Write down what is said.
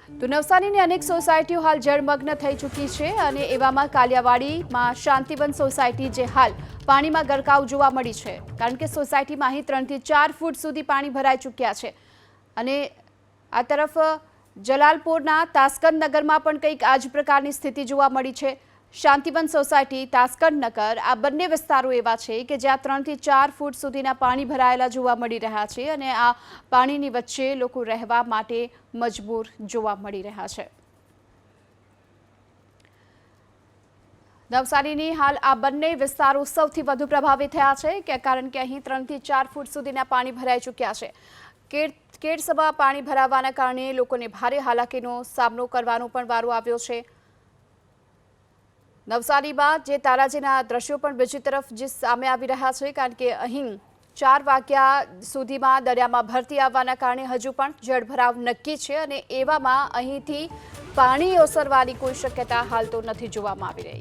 તો નવસારીની અનેક સોસાયટીઓ હાલ જળમગ્ન થઈ ચૂકી છે અને એવામાં કાલિયાવાડીમાં શાંતિવન સોસાયટી જે હાલ પાણીમાં ગરકાવ જોવા મળી છે, કારણ કે સોસાયટીમાં અહીં 3 થી 4 ફૂટ સુધી પાણી ભરાઈ ચૂક્યા છે અને આ તરફ જલાલપોરના તાસ્કંદ નગરમાં પણ કંઈક આ જ પ્રકારની સ્થિતિ જોવા મળી છે। શાંતિવન સોસાયટી, તાસ્કંદ નગર આ બંને વિસ્તારો એવા છે કે જ્યાં 3 થી 4 ફૂટ સુધીના પાણી ભરાયેલા જોવા મળી રહ્યા છે અને આ પાણીની વચ્ચે લોકો રહેવા માટે મજબૂર જોવા મળી રહ્યા છે। નવસારીની હાલ આ બંને વિસ્તારો સૌથી વધુ પ્રભાવિત થયા છે કે કારણ કે અહીં 3 થી 4 ફૂટ સુધીના પાણી ભરાઈ ચૂક્યા છે। કેડસમાં પાણી ભરાવાના કારણે લોકોને ભારે હાલાકીનો સામનો કરવાનો પણ વારો આવ્યો છે। નવસારીમાં જે તારાજીના દ્રશ્યો પણ બીજી તરફ જે સામે આવી રહ્યા છે, કારણ કે અહીં 4 વાગ્યા સુધીમાં દરિયામાં ભરતી આવવાના કારણે હજુ પણ જળભરાવ નક્કી છે અને એવામાં અહીંથી પાણી ઓસરવાની કોઈ શક્યતા હાલ તો નથી જોવામાં આવી રહી।